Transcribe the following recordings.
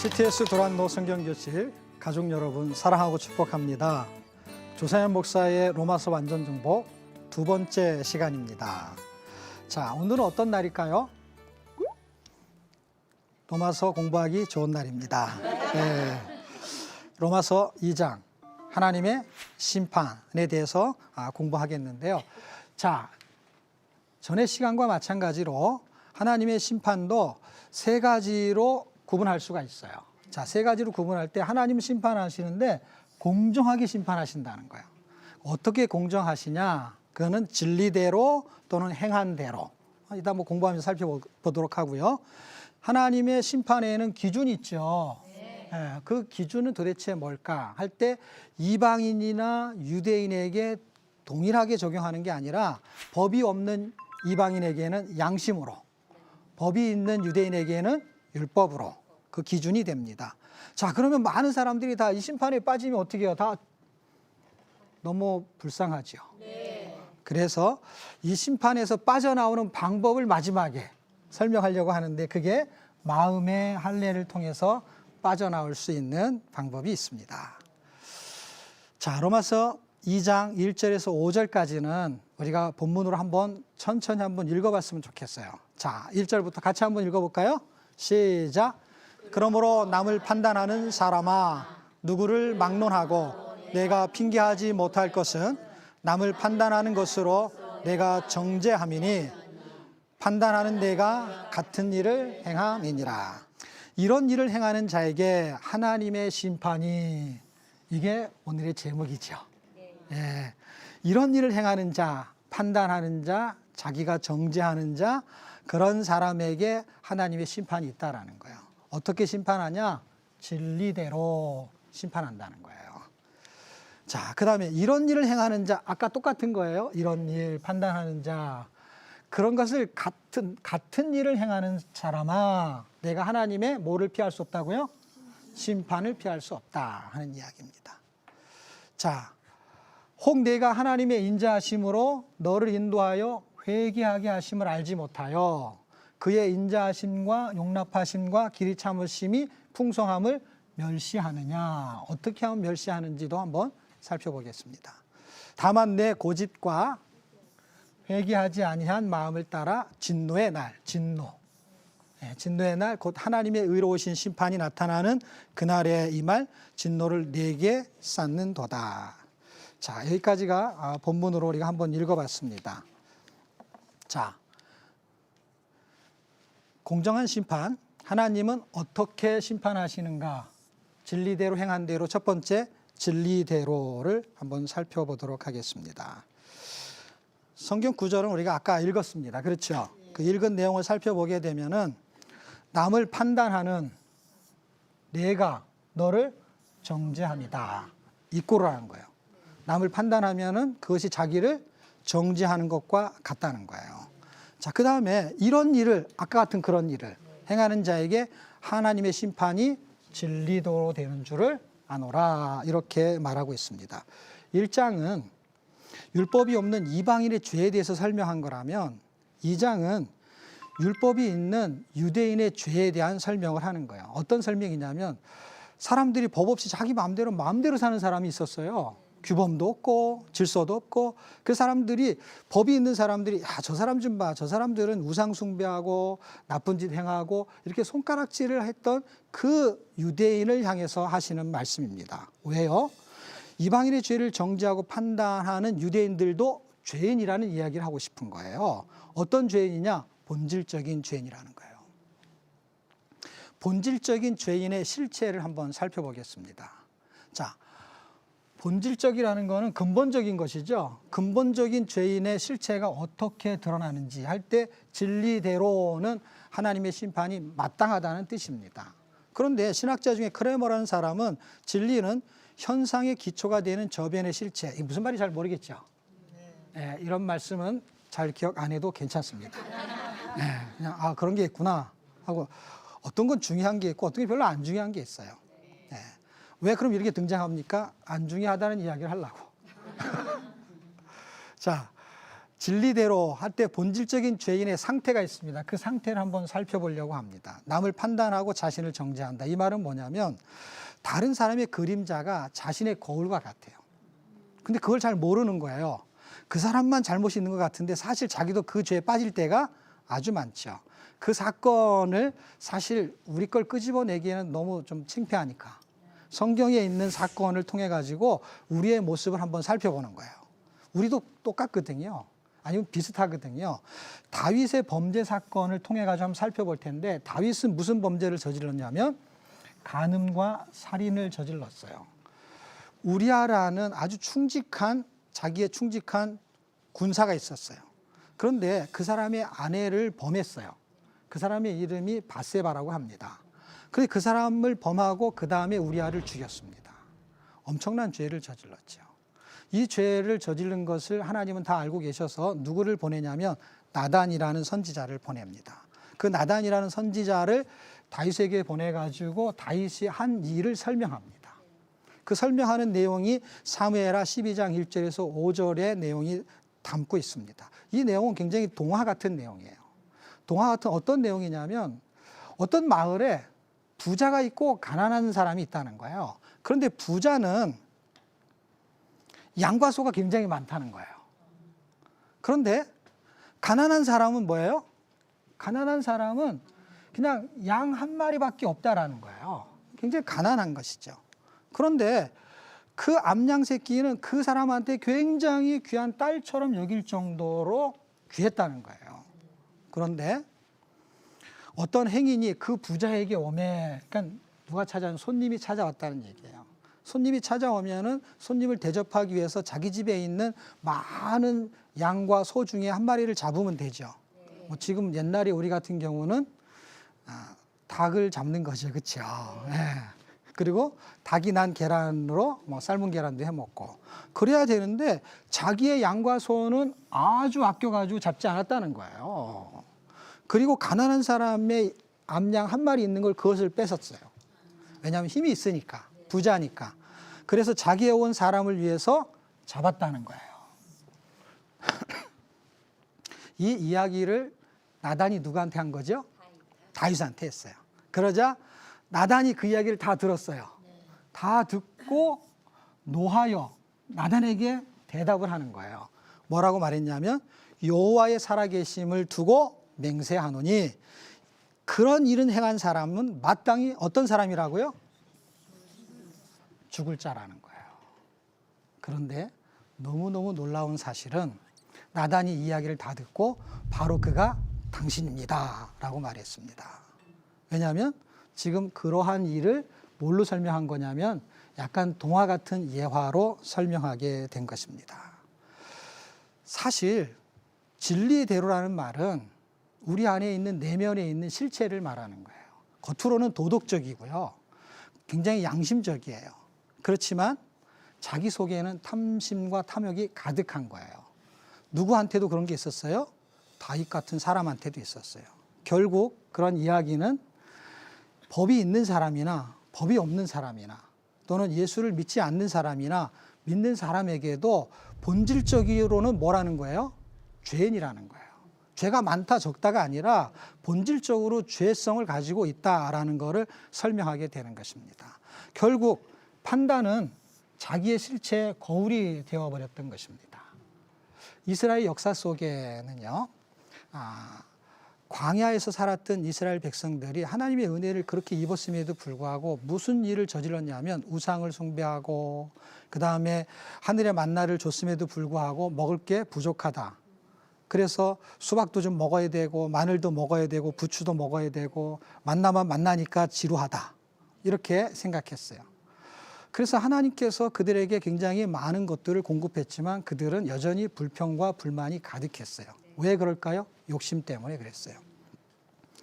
CTS 도란노 성경교실 가족 여러분 사랑하고 축복합니다. 조상현 목사의 로마서 완전 정복 두 번째 시간입니다. 자, 오늘은 어떤 날일까요? 로마서 공부하기 좋은 날입니다. 네. 로마서 2장 하나님의 심판에 대해서 공부하겠는데요. 자, 전의 시간과 마찬가지로 하나님의 심판도 세 가지로 구분할 수가 있어요. 자, 세 가지로 구분할 때 하나님 심판하시는데 공정하게 심판하신다는 거예요. 어떻게 공정하시냐? 그거는 진리대로 또는 행한 대로. 이따 한번 공부하면서 살펴보도록 하고요. 하나님의 심판에는 기준이 있죠. 네. 그 기준은 도대체 뭘까? 할 때 이방인이나 유대인에게 동일하게 적용하는 게 아니라 법이 없는 이방인에게는 양심으로, 법이 있는 유대인에게는 율법으로 그 기준이 됩니다. 자, 그러면 많은 사람들이 다 이 심판에 빠지면 어떻게 해요? 다 너무 불쌍하죠. 네. 그래서 이 심판에서 빠져나오는 방법을 마지막에 설명하려고 하는데 그게 마음의 할례를 통해서 빠져나올 수 있는 방법이 있습니다. 자, 로마서 2장 1절에서 5절까지는 우리가 본문으로 한번 천천히 한번 읽어봤으면 좋겠어요. 자, 1절부터 같이 한번 읽어볼까요? 시작. 그러므로 남을 판단하는 사람아, 누구를 막론하고 내가 핑계하지 못할 것은 남을 판단하는 것으로 내가 정죄함이니 판단하는 내가 같은 일을 행함이니라. 이런 일을 행하는 자에게 하나님의 심판이, 이게 오늘의 제목이죠. 예, 이런 일을 행하는 자, 판단하는 자, 자기가 정죄하는 자, 그런 사람에게 하나님의 심판이 있다라는 거예요. 어떻게 심판하냐? 진리대로 심판한다는 거예요. 자, 그 다음에 이런 일을 행하는 자, 아까 똑같은 거예요. 이런 일, 판단하는 자, 그런 것을 같은 일을 행하는 사람아, 내가 하나님의 뭐를 피할 수 없다고요? 심판을 피할 수 없다 하는 이야기입니다. 자, 혹 내가 하나님의 인자하심으로 너를 인도하여 회개하게 하심을 알지 못하여 그의 인자하심과 용납하심과 길이 참으심이 풍성함을 멸시하느냐. 어떻게 하면 멸시하는지도 한번 살펴보겠습니다. 다만 내 고집과 회개하지 아니한 마음을 따라 진노의 날, 진노의 날, 곧 하나님의 의로우신 심판이 나타나는 그날에 임할 진노를 내게 쌓는도다. 자, 여기까지가 본문으로 우리가 한번 읽어봤습니다. 자, 공정한 심판, 하나님은 어떻게 심판하시는가? 진리대로 행한 대로, 첫 번째 진리대로를 한번 살펴보도록 하겠습니다. 성경 구절은 우리가 아까 읽었습니다. 그렇죠? 그 읽은 내용을 살펴보게 되면은 남을 판단하는 내가 너를 정죄합니다. 이꼬라는 거예요. 남을 판단하면은 그것이 자기를 정죄하는 것과 같다는 거예요. 자, 그 다음에 이런 일을, 아까 같은 그런 일을 행하는 자에게 하나님의 심판이 진리도로 되는 줄을 아노라, 이렇게 말하고 있습니다. 1장은 율법이 없는 이방인의 죄에 대해서 설명한 거라면 2장은 율법이 있는 유대인의 죄에 대한 설명을 하는 거예요. 어떤 설명이냐면 사람들이 법 없이 자기 마음대로 사는 사람이 있었어요. 규범도 없고 질서도 없고, 그 사람들이, 법이 있는 사람들이 저 사람 좀 봐, 저 사람들은 우상 숭배하고 나쁜 짓 행하고 이렇게 손가락질을 했던 그 유대인을 향해서 하시는 말씀입니다. 왜요? 이방인의 죄를 정죄하고 판단하는 유대인들도 죄인이라는 이야기를 하고 싶은 거예요. 어떤 죄인이냐? 본질적인 죄인이라는 거예요. 본질적인 죄인의 실체를 한번 살펴보겠습니다. 자, 본질적이라는 것은 근본적인 것이죠. 근본적인 죄인의 실체가 어떻게 드러나는지 할 때 진리대로는 하나님의 심판이 마땅하다는 뜻입니다. 그런데 신학자 중에 크레머라는 사람은 진리는 현상의 기초가 되는 저변의 실체, 이게 무슨 말인지 잘 모르겠죠. 네, 이런 말씀은 잘 기억 안 해도 괜찮습니다. 네, 그냥 그런 게 있구나 하고, 어떤 건 중요한 게 있고 어떤 게 별로 안 중요한 게 있어요. 네. 왜 그럼 이렇게 등장합니까? 안 중요하다는 이야기를 하려고. 자, 진리대로 할 때 본질적인 죄인의 상태가 있습니다. 그 상태를 한번 살펴보려고 합니다. 남을 판단하고 자신을 정죄한다. 이 말은 뭐냐면 다른 사람의 그림자가 자신의 거울과 같아요. 근데 그걸 잘 모르는 거예요. 그 사람만 잘못이 있는 것 같은데 사실 자기도 그 죄에 빠질 때가 아주 많죠. 그 사건을 사실 우리 걸 끄집어내기에는 너무 좀 창피하니까 성경에 있는 사건을 통해 가지고 우리의 모습을 한번 살펴보는 거예요. 우리도 똑같거든요. 아니면 비슷하거든요. 다윗의 범죄 사건을 통해 가지고 한번 살펴볼 텐데 다윗은 무슨 범죄를 저질렀냐면 간음과 살인을 저질렀어요. 우리아라는 아주 자기의 충직한 군사가 있었어요. 그런데 그 사람의 아내를 범했어요. 그 사람의 이름이 바세바라고 합니다. 그래서 그 사람을 범하고 그 다음에 우리아를 죽였습니다. 엄청난 죄를 저질렀죠. 이 죄를 저지른 것을 하나님은 다 알고 계셔서 누구를 보내냐면 나단이라는 선지자를 보냅니다. 그 나단이라는 선지자를 다윗에게 보내가지고 다윗이 한 일을 설명합니다. 그 설명하는 내용이 사무엘하 12장 1절에서 5절의 내용이 담고 있습니다. 이 내용은 굉장히 동화 같은 내용이에요. 동화 같은 어떤 내용이냐면 어떤 마을에 부자가 있고 가난한 사람이 있다는 거예요. 그런데 부자는 양과 소가 굉장히 많다는 거예요. 그런데 가난한 사람은 뭐예요? 가난한 사람은 그냥 양 한 마리밖에 없다라는 거예요. 굉장히 가난한 것이죠. 그런데 그 암양 새끼는 그 사람한테 굉장히 귀한 딸처럼 여길 정도로 귀했다는 거예요. 그런데 어떤 행인이 그 부자에게 오매, 그러니까 누가 찾아온 손님이 찾아왔다는 얘기예요. 손님이 찾아오면은 손님을 대접하기 위해서 자기 집에 있는 많은 양과 소 중에 한 마리를 잡으면 되죠. 뭐 지금 옛날에 우리 같은 경우는 닭을 잡는 거죠, 그렇죠? 네. 그리고 닭이 난 계란으로 뭐 삶은 계란도 해 먹고 그래야 되는데 자기의 양과 소는 아주 아껴가지고 잡지 않았다는 거예요. 그리고 가난한 사람의 암양 한 마리 있는 걸 그것을 뺏었어요. 왜냐하면 힘이 있으니까, 부자니까. 그래서 자기에 온 사람을 위해서 잡았다는 거예요. 이 이야기를 나단이 누구한테 한 거죠? 다윗한테 했어요. 그러자 나단이 그 이야기를 다 들었어요. 다 듣고 노하여 나단에게 대답을 하는 거예요. 뭐라고 말했냐면 여호와의 살아계심을 두고 맹세하노니 그런 일은 행한 사람은 마땅히 어떤 사람이라고요? 죽을 자라는 거예요. 그런데 너무너무 놀라운 사실은 나단이 이야기를 다 듣고 바로 그가 당신입니다 라고 말했습니다. 왜냐하면 지금 그러한 일을 뭘로 설명한 거냐면 약간 동화 같은 예화로 설명하게 된 것입니다. 사실 진리대로라는 말은 우리 안에 있는 내면에 있는 실체를 말하는 거예요. 겉으로는 도덕적이고요. 굉장히 양심적이에요. 그렇지만 자기 속에는 탐심과 탐욕이 가득한 거예요. 누구한테도 그런 게 있었어요? 다윗 같은 사람한테도 있었어요. 결국 그런 이야기는 법이 있는 사람이나 법이 없는 사람이나 또는 예수를 믿지 않는 사람이나 믿는 사람에게도 본질적으로는 뭐라는 거예요? 죄인이라는 거예요. 죄가 많다 적다가 아니라 본질적으로 죄성을 가지고 있다라는 것을 설명하게 되는 것입니다. 결국 판단은 자기의 실체의 거울이 되어버렸던 것입니다. 이스라엘 역사 속에는요, 광야에서 살았던 이스라엘 백성들이 하나님의 은혜를 그렇게 입었음에도 불구하고 무슨 일을 저질렀냐면 우상을 숭배하고 그 다음에 하늘의 만나를 줬음에도 불구하고 먹을 게 부족하다. 그래서 수박도 좀 먹어야 되고 마늘도 먹어야 되고 부추도 먹어야 되고 만나만 만나니까 지루하다. 이렇게 생각했어요. 그래서 하나님께서 그들에게 굉장히 많은 것들을 공급했지만 그들은 여전히 불평과 불만이 가득했어요. 왜 그럴까요? 욕심 때문에 그랬어요.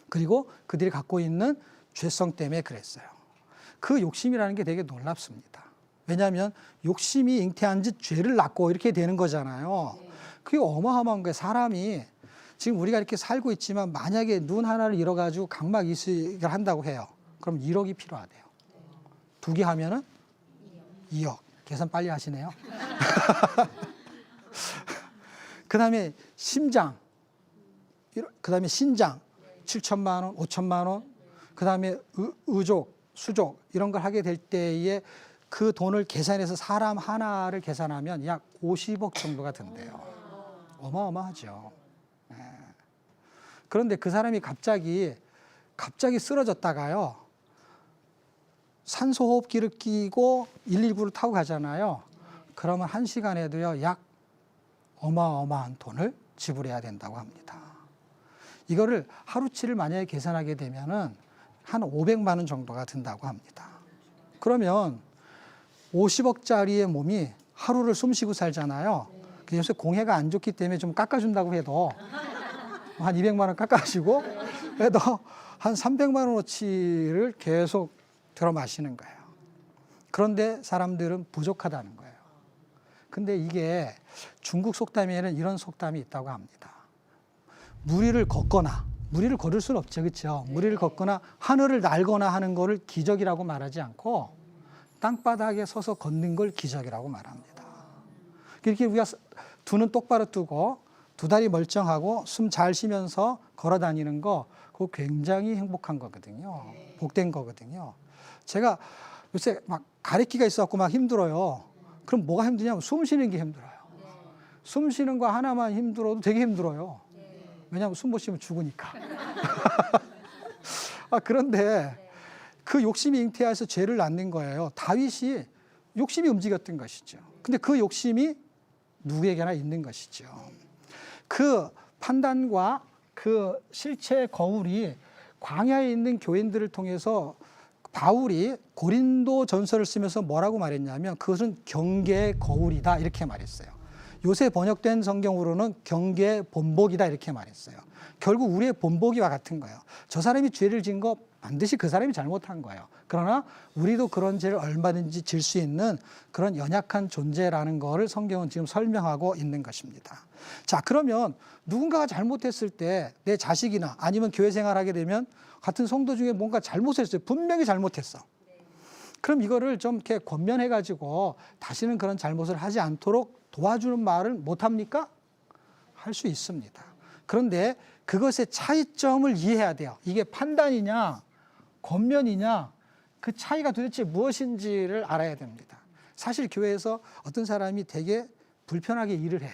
그리고 그들이 갖고 있는 죄성 때문에 그랬어요. 그 욕심이라는 게 되게 놀랍습니다. 왜냐하면 욕심이 잉태한 즉 죄를 낳고 이렇게 되는 거잖아요. 그게 어마어마한 거예요. 사람이 지금 우리가 이렇게 살고 있지만 만약에 눈 하나를 잃어가지고 각막 이식을 한다고 해요. 그럼 1억이 필요하대요. 2개 하면은 2억. 계산 빨리 하시네요. 그다음에 심장, 그다음에 신장 7천만 원, 5천만 원, 그다음에 의족, 수족 이런 걸 하게 될 때에 그 돈을 계산해서 사람 하나를 계산하면 약 50억 정도가 든대요. 어마어마하죠. 네. 그런데 그 사람이 갑자기 쓰러졌다가요. 산소호흡기를 끼고 119를 타고 가잖아요. 그러면 1시간에도요, 약 어마어마한 돈을 지불해야 된다고 합니다. 이거를 하루치를 만약에 계산하게 되면은 한 500만 원 정도가 든다고 합니다. 그러면 50억짜리의 몸이 하루를 숨쉬고 살잖아요. 요새 공해가 안 좋기 때문에 좀 깎아준다고 해도 한 200만 원 깎아주고 해도 한 300만 원어치를 계속 들어 마시는 거예요. 그런데 사람들은 부족하다는 거예요. 근데 이게 중국 속담에는 이런 속담이 있다고 합니다. 무리를 걸을 수는 없죠. 그렇죠? 무리를 걷거나 하늘을 날거나 하는 거를 기적이라고 말하지 않고 땅바닥에 서서 걷는 걸 기적이라고 말합니다. 이렇게 우리가 두 눈 똑바로 뜨고 두 다리 멀쩡하고 숨 잘 쉬면서 걸어 다니는 거 그거 굉장히 행복한 거거든요. 복된 거거든요. 제가 요새 막 가래끼가 있어갖고 막 힘들어요. 그럼 뭐가 힘드냐면 숨 쉬는 게 힘들어요. 숨 쉬는 거 하나만 힘들어도 되게 힘들어요. 왜냐하면 숨 못 쉬면 죽으니까. 그런데 그 욕심이 잉태해서 죄를 낳는 거예요. 다윗이 욕심이 움직였던 것이죠. 근데 그 욕심이 누구에게나 있는 것이죠. 그 판단과 그 실체의 거울이 광야에 있는 교인들을 통해서 바울이 고린도 전서를 쓰면서 뭐라고 말했냐면 그것은 경계의 거울이다 이렇게 말했어요. 요새 번역된 성경으로는 경계의 본보기다 이렇게 말했어요. 결국 우리의 본보기와 같은 거예요. 저 사람이 죄를 지은 거 반드시 그 사람이 잘못한 거예요. 그러나 우리도 그런 죄를 얼마든지 질 수 있는 그런 연약한 존재라는 거를 성경은 지금 설명하고 있는 것입니다. 자, 그러면 누군가가 잘못했을 때 내 자식이나 아니면 교회 생활하게 되면 같은 성도 중에 뭔가 잘못했어요. 분명히 잘못했어. 그럼 이거를 좀 이렇게 권면해가지고 다시는 그런 잘못을 하지 않도록 도와주는 말을 못합니까? 할 수 있습니다. 그런데 그것의 차이점을 이해해야 돼요. 이게 판단이냐 권면이냐 그 차이가 도대체 무엇인지를 알아야 됩니다. 사실 교회에서 어떤 사람이 되게 불편하게 일을 해.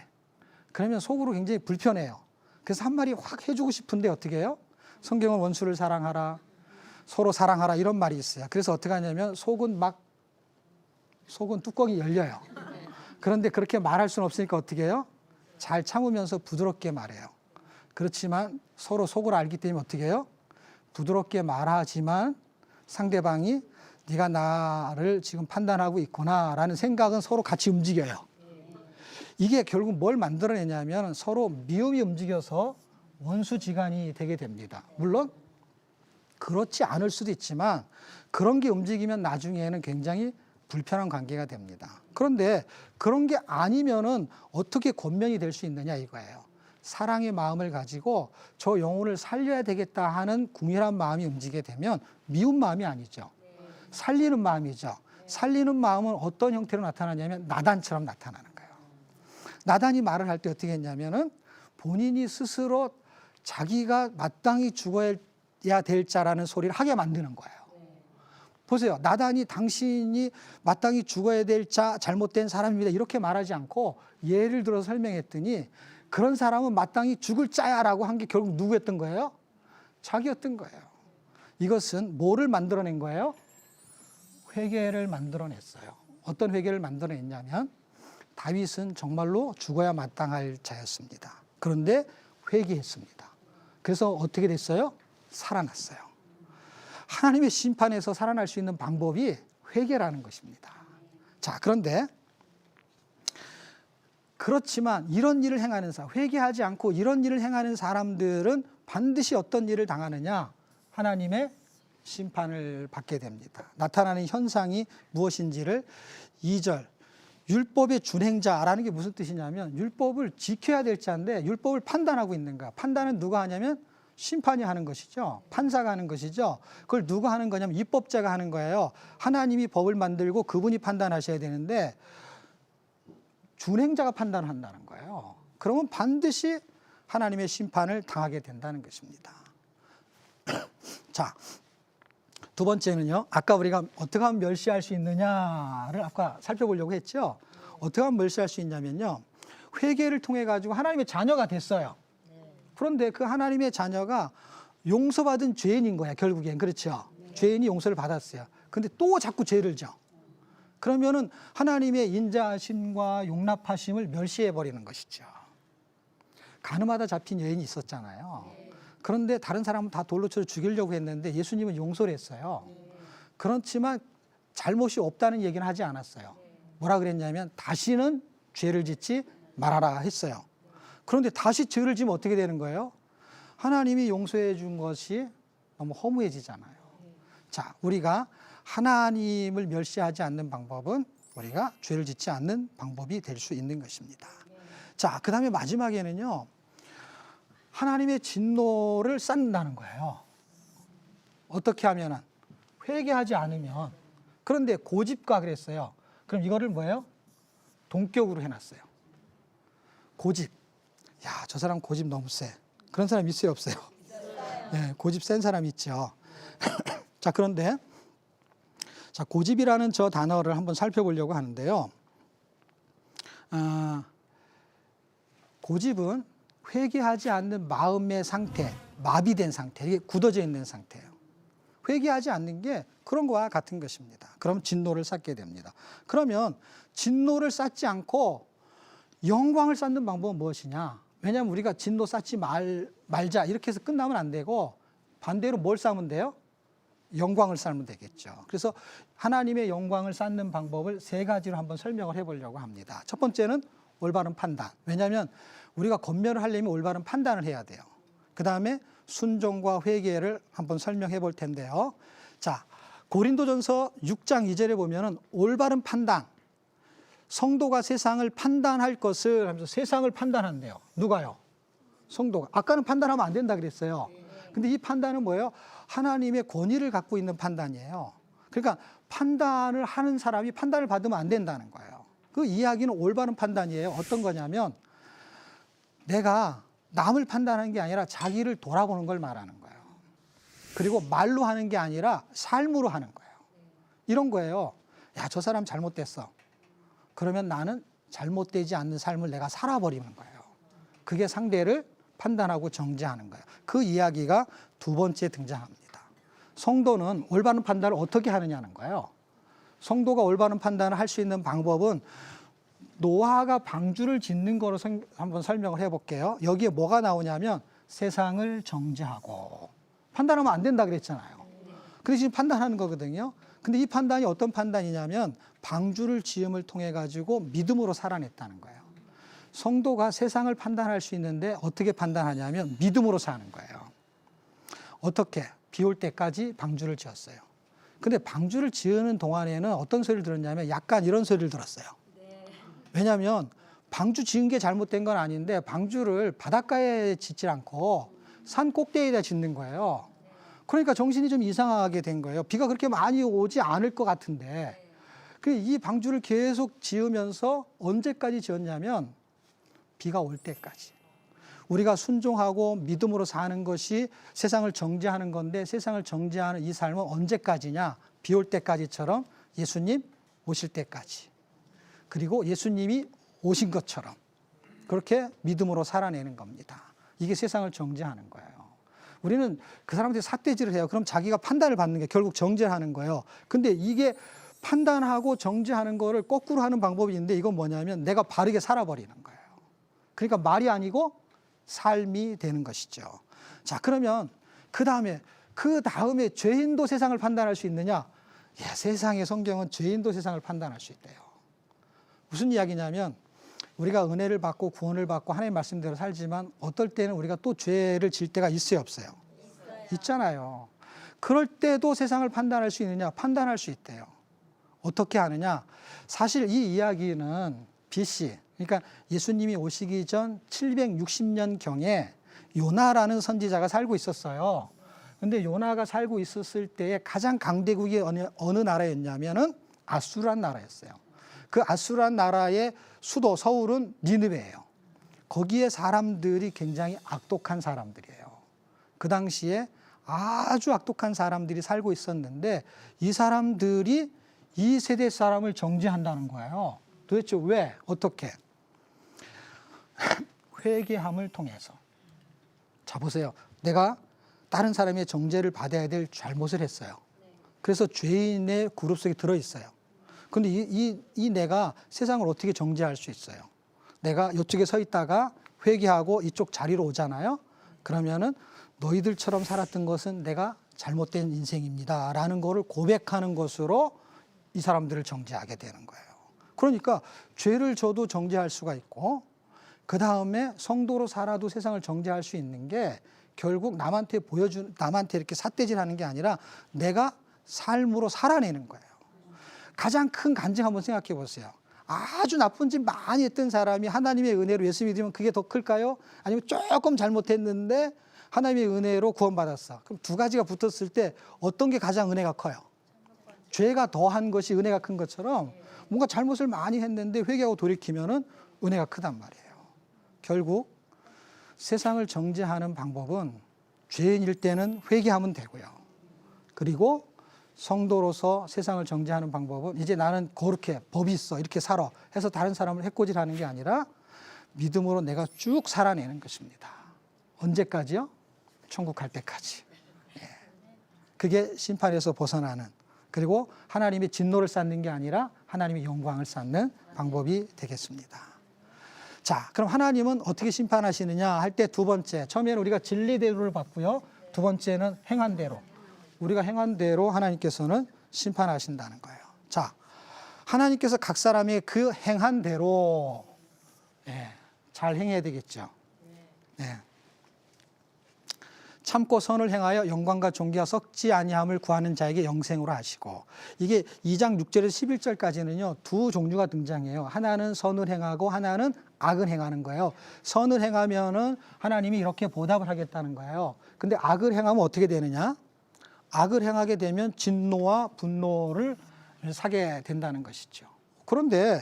그러면 속으로 굉장히 불편해요. 그래서 한 마디 확 해주고 싶은데 어떻게 해요? 성경은 원수를 사랑하라, 서로 사랑하라 이런 말이 있어요. 그래서 어떻게 하냐면 속은 뚜껑이 열려요. 그런데 그렇게 말할 수는 없으니까 어떻게 해요? 잘 참으면서 부드럽게 말해요. 그렇지만 서로 속을 알기 때문에 어떻게 해요? 부드럽게 말하지만 상대방이 네가 나를 지금 판단하고 있구나라는 생각은 서로 같이 움직여요. 이게 결국 뭘 만들어내냐면 서로 미움이 움직여서 원수지간이 되게 됩니다. 물론 그렇지 않을 수도 있지만 그런 게 움직이면 나중에는 굉장히 불편한 관계가 됩니다. 그런데 그런 게 아니면은 어떻게 권면이 될 수 있느냐 이거예요. 사랑의 마음을 가지고 저 영혼을 살려야 되겠다 하는 궁일한 마음이 움직이게 되면 미운 마음이 아니죠. 살리는 마음이죠. 살리는 마음은 어떤 형태로 나타나냐면 나단처럼 나타나는 거예요. 나단이 말을 할 때 어떻게 했냐면은 본인이 스스로 자기가 마땅히 죽어야 될 자라는 소리를 하게 만드는 거예요. 보세요. 나단이 당신이 마땅히 죽어야 될 자, 잘못된 사람입니다. 이렇게 말하지 않고 예를 들어 설명했더니 그런 사람은 마땅히 죽을 자야라고 한 게 결국 누구였던 거예요? 자기였던 거예요. 이것은 뭐를 만들어낸 거예요? 회개를 만들어냈어요. 어떤 회개를 만들어냈냐면 다윗은 정말로 죽어야 마땅할 자였습니다. 그런데 회개했습니다. 그래서 어떻게 됐어요? 살아났어요. 하나님의 심판에서 살아날 수 있는 방법이 회개라는 것입니다. 자, 그런데 그렇지만 이런 일을 행하는 사람, 회개하지 않고 이런 일을 행하는 사람들은 반드시 어떤 일을 당하느냐? 하나님의 심판을 받게 됩니다. 나타나는 현상이 무엇인지를 2절 율법의 준행자라는 게 무슨 뜻이냐면 율법을 지켜야 될 자인데 율법을 판단하고 있는가? 판단은 누가 하냐면 심판이 하는 것이죠. 판사가 하는 것이죠. 그걸 누가 하는 거냐면 입법자가 하는 거예요. 하나님이 법을 만들고 그분이 판단하셔야 되는데 준행자가 판단한다는 거예요. 그러면 반드시 하나님의 심판을 당하게 된다는 것입니다. 자, 두 번째는요. 아까 우리가 어떻게 하면 멸시할 수 있느냐를 아까 살펴보려고 했죠. 어떻게 하면 멸시할 수 있냐면요. 회개를 통해 가지고 하나님의 자녀가 됐어요. 그런데 그 하나님의 자녀가 용서받은 죄인인 거야, 결국엔. 그렇죠? 죄인이 용서를 받았어요. 근데 또 자꾸 죄를 져. 그러면은 하나님의 인자하심과 용납하심을 멸시해 버리는 것이죠. 가늠하다 잡힌 여인이 있었잖아요. 그런데 다른 사람은 다 돌로 쳐서 죽이려고 했는데 예수님은 용서를 했어요. 그렇지만 잘못이 없다는 얘기는 하지 않았어요. 뭐라 그랬냐면 다시는 죄를 짓지 말아라 했어요. 그런데 다시 죄를 지면 어떻게 되는 거예요? 하나님이 용서해 준 것이 너무 허무해지잖아요. 자, 우리가 하나님을 멸시하지 않는 방법은 우리가 죄를 짓지 않는 방법이 될 수 있는 것입니다. 자, 그 다음에 마지막에는요. 하나님의 진노를 쌓는다는 거예요. 어떻게 하면은 회개하지 않으면. 그런데 고집과 그랬어요. 그럼 이거를 뭐예요? 동격으로 해놨어요. 고집. 야, 저 사람 고집 너무 세. 그런 사람 있어요, 없어요? 네, 고집 센 사람 있죠. 자, 그런데 자, 고집이라는 저 단어를 한번 살펴보려고 하는데요. 고집은 회개하지 않는 마음의 상태, 마비된 상태, 이게 굳어져 있는 상태예요. 회개하지 않는 게 그런 거와 같은 것입니다. 그럼 진노를 쌓게 됩니다. 그러면 진노를 쌓지 않고 영광을 쌓는 방법은 무엇이냐? 왜냐하면 우리가 진노 쌓지 말자 이렇게 해서 끝나면 안 되고 반대로 뭘 쌓으면 돼요? 영광을 쌓으면 되겠죠. 그래서 하나님의 영광을 쌓는 방법을 세 가지로 한번 설명을 해보려고 합니다. 첫 번째는 올바른 판단. 왜냐하면 우리가 권면을 하려면 올바른 판단을 해야 돼요. 그 다음에 순종과 회개를 한번 설명해 볼 텐데요. 자, 고린도전서 6장 2절에 보면은 올바른 판단. 성도가 세상을 판단할 것을 하면서 세상을 판단한대요. 누가요? 성도가. 아까는 판단하면 안 된다 그랬어요. 근데 이 판단은 뭐예요? 하나님의 권위를 갖고 있는 판단이에요. 그러니까 판단을 하는 사람이 판단을 받으면 안 된다는 거예요. 그 이야기는 올바른 판단이에요. 어떤 거냐면 내가 남을 판단하는 게 아니라 자기를 돌아보는 걸 말하는 거예요. 그리고 말로 하는 게 아니라 삶으로 하는 거예요. 이런 거예요. 야, 저 사람 잘못됐어. 그러면 나는 잘못되지 않는 삶을 내가 살아버리는 거예요. 그게 상대를 판단하고 정죄하는 거예요. 그 이야기가 두 번째 등장합니다. 성도는 올바른 판단을 어떻게 하느냐는 거예요. 성도가 올바른 판단을 할 수 있는 방법은 노아가 방주를 짓는 거로 한번 설명을 해볼게요. 여기에 뭐가 나오냐면 세상을 정죄하고. 판단하면 안 된다 그랬잖아요. 근데 지금 판단하는 거거든요. 근데 이 판단이 어떤 판단이냐면 방주를 지음을 통해 가지고 믿음으로 살아냈다는 거예요. 성도가 세상을 판단할 수 있는데 어떻게 판단하냐면 믿음으로 사는 거예요. 어떻게? 비 올 때까지 방주를 지었어요. 근데 방주를 지으는 동안에는 어떤 소리를 들었냐면 약간 이런 소리를 들었어요. 왜냐하면 방주 지은 게 잘못된 건 아닌데 방주를 바닷가에 짓지 않고 산 꼭대기에다 짓는 거예요. 그러니까 정신이 좀 이상하게 된 거예요. 비가 그렇게 많이 오지 않을 것 같은데 이 방주를 계속 지으면서 언제까지 지었냐면 비가 올 때까지. 우리가 순종하고 믿음으로 사는 것이 세상을 정죄하는 건데 세상을 정죄하는 이 삶은 언제까지냐? 비 올 때까지처럼 예수님 오실 때까지. 그리고 예수님이 오신 것처럼 그렇게 믿음으로 살아내는 겁니다. 이게 세상을 정죄하는 거예요. 우리는 그 사람들이 삿대질을 해요. 그럼 자기가 판단을 받는 게 결국 정죄하는 거예요. 근데 이게 판단하고 정죄하는 거를 거꾸로 하는 방법이 있는데 이건 뭐냐면 내가 바르게 살아버리는 거예요. 그러니까 말이 아니고 삶이 되는 것이죠. 자, 그러면 그 다음에 죄인도 세상을 판단할 수 있느냐? 예, 세상의 성경은 죄인도 세상을 판단할 수 있대요. 무슨 이야기냐면 우리가 은혜를 받고 구원을 받고 하나님의 말씀대로 살지만 어떨 때는 우리가 또 죄를 질 때가 있어요, 없어요? 있잖아요. 그럴 때도 세상을 판단할 수 있느냐? 판단할 수 있대요. 어떻게 하느냐? 사실 이 이야기는 BC, 그러니까 예수님이 오시기 전 760년경에 요나라는 선지자가 살고 있었어요. 근데 요나가 살고 있었을 때에 가장 강대국이 어느 나라였냐면은 아수르란 나라였어요. 그 아수르란 나라의 수도 서울은 니느웨예요. 거기에 사람들이 굉장히 악독한 사람들이에요. 그 당시에 아주 악독한 사람들이 살고 있었는데 이 사람들이 이 세대 사람을 정죄한다는 거예요. 도대체 왜? 어떻게? 회개함을 통해서. 자, 보세요. 내가 다른 사람의 정죄를 받아야 될 잘못을 했어요. 그래서 죄인의 그룹 속에 들어있어요. 근데 이 내가 세상을 어떻게 정죄할 수 있어요? 내가 이쪽에 서 있다가 회개하고 이쪽 자리로 오잖아요. 그러면은 너희들처럼 살았던 것은 내가 잘못된 인생입니다. 라는 거를 고백하는 것으로 이 사람들을 정죄하게 되는 거예요. 그러니까 죄를 져도 정죄할 수가 있고 그 다음에 성도로 살아도 세상을 정죄할 수 있는 게 결국 남한테 남한테 이렇게 삿대질하는 게 아니라 내가 삶으로 살아내는 거예요. 가장 큰 간증 한번 생각해 보세요. 아주 나쁜 짓 많이 했던 사람이 하나님의 은혜로 예수 믿으면 그게 더 클까요? 아니면 조금 잘못했는데 하나님의 은혜로 구원받았어. 그럼 두 가지가 붙었을 때 어떤 게 가장 은혜가 커요? 죄가 더한 것이 은혜가 큰 것처럼 뭔가 잘못을 많이 했는데 회개하고 돌이키면은 은혜가 크단 말이에요. 결국 세상을 정죄하는 방법은 죄인일 때는 회개하면 되고요. 그리고 성도로서 세상을 정죄하는 방법은 이제 나는 거룩해, 법이 있어, 이렇게 살아 해서 다른 사람을 해코지하는 게 아니라 믿음으로 내가 쭉 살아내는 것입니다. 언제까지요? 천국 갈 때까지. 그게 심판에서 벗어나는, 그리고 하나님의 진노를 쌓는 게 아니라 하나님의 영광을 쌓는 방법이 되겠습니다. 자, 그럼 하나님은 어떻게 심판하시느냐 할 때 두 번째, 처음에는 우리가 진리대로를 봤고요. 두 번째는 행한 대로. 우리가 행한 대로 하나님께서는 심판하신다는 거예요. 자, 하나님께서 각 사람의 그 행한 대로 잘 행해야 되겠죠. 참고 선을 행하여 영광과 존귀와 썩지 아니함을 구하는 자에게 영생으로 하시고, 이게 2장 6절에서 11절까지는요 두 종류가 등장해요. 하나는 선을 행하고 하나는 악을 행하는 거예요. 선을 행하면은 하나님이 이렇게 보답을 하겠다는 거예요. 근데 악을 행하면 어떻게 되느냐? 악을 행하게 되면 진노와 분노를 사게 된다는 것이죠. 그런데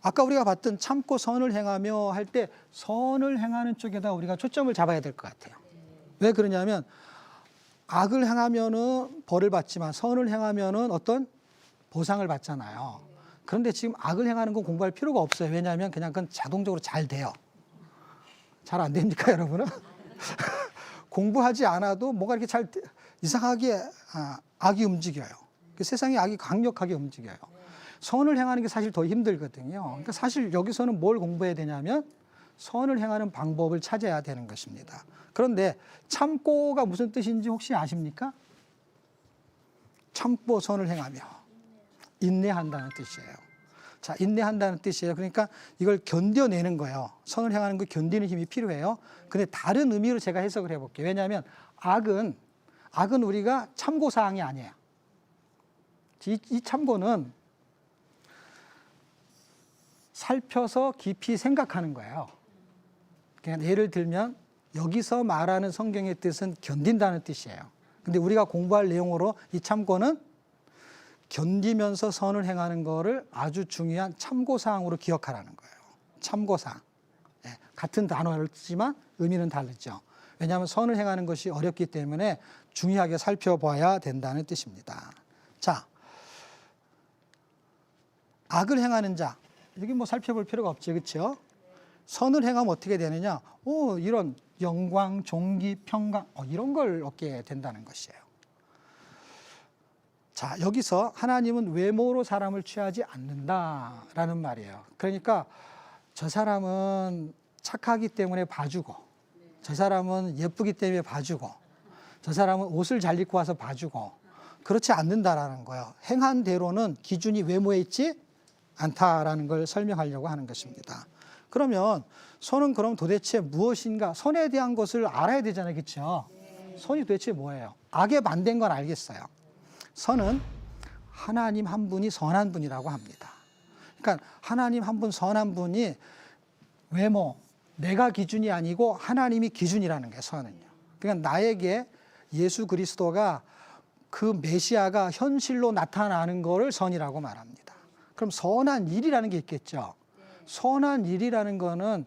아까 우리가 봤던 참고 선을 행하며 할 때 선을 행하는 쪽에다 우리가 초점을 잡아야 될 것 같아요. 왜 그러냐면 악을 행하면은 벌을 받지만 선을 행하면은 어떤 보상을 받잖아요. 그런데 지금 악을 행하는 건 공부할 필요가 없어요. 왜냐하면 그냥 그건 자동적으로 잘 돼요. 잘 안 됩니까, 여러분은? 공부하지 않아도 뭐가 이렇게 잘 이상하게 악이 움직여요. 세상에 악이 강력하게 움직여요. 선을 행하는 게 사실 더 힘들거든요. 그러니까 사실 여기서는 뭘 공부해야 되냐면 선을 행하는 방법을 찾아야 되는 것입니다. 그런데 참고가 무슨 뜻인지 혹시 아십니까? 참고 선을 행하며 인내한다는 뜻이에요. 자, 인내한다는 뜻이에요. 그러니까 이걸 견뎌내는 거예요. 선을 행하는 거 견디는 힘이 필요해요. 근데 다른 의미로 제가 해석을 해볼게요. 왜냐하면 악은 우리가 참고사항이 아니에요. 이 참고는 살펴서 깊이 생각하는 거예요. 그러니까 예를 들면 여기서 말하는 성경의 뜻은 견딘다는 뜻이에요. 근데 우리가 공부할 내용으로 이 참고는 견디면서 선을 행하는 거를 아주 중요한 참고사항으로 기억하라는 거예요. 참고사항. 같은 단어를 쓰지만 의미는 다르죠. 왜냐하면 선을 행하는 것이 어렵기 때문에 중요하게 살펴봐야 된다는 뜻입니다. 자, 악을 행하는 자, 여기 뭐 살펴볼 필요가 없죠, 그렇죠? 선을 행하면 어떻게 되느냐? 이런 영광, 존귀, 평강, 이런 걸 얻게 된다는 것이에요. 자, 여기서 하나님은 외모로 사람을 취하지 않는다라는 말이에요. 그러니까 저 사람은 착하기 때문에 봐주고, 저 사람은 예쁘기 때문에 봐주고, 저 사람은 옷을 잘 입고 와서 봐주고, 그렇지 않는다라는 거예요. 행한 대로는 기준이 외모에 있지 않다라는 걸 설명하려고 하는 것입니다. 그러면 선은 그럼 도대체 무엇인가? 선에 대한 것을 알아야 되잖아요, 그렇죠? 선이 도대체 뭐예요? 악에 반대인 건 알겠어요. 선은 하나님 한 분이 선한 분이라고 합니다. 그러니까 하나님 한 분 선한 분이 외모, 내가 기준이 아니고 하나님이 기준이라는 게 선은요. 그러니까 나에게 예수 그리스도가 그 메시아가 현실로 나타나는 것을 선이라고 말합니다. 그럼 선한 일이라는 게 있겠죠. 선한 일이라는 거는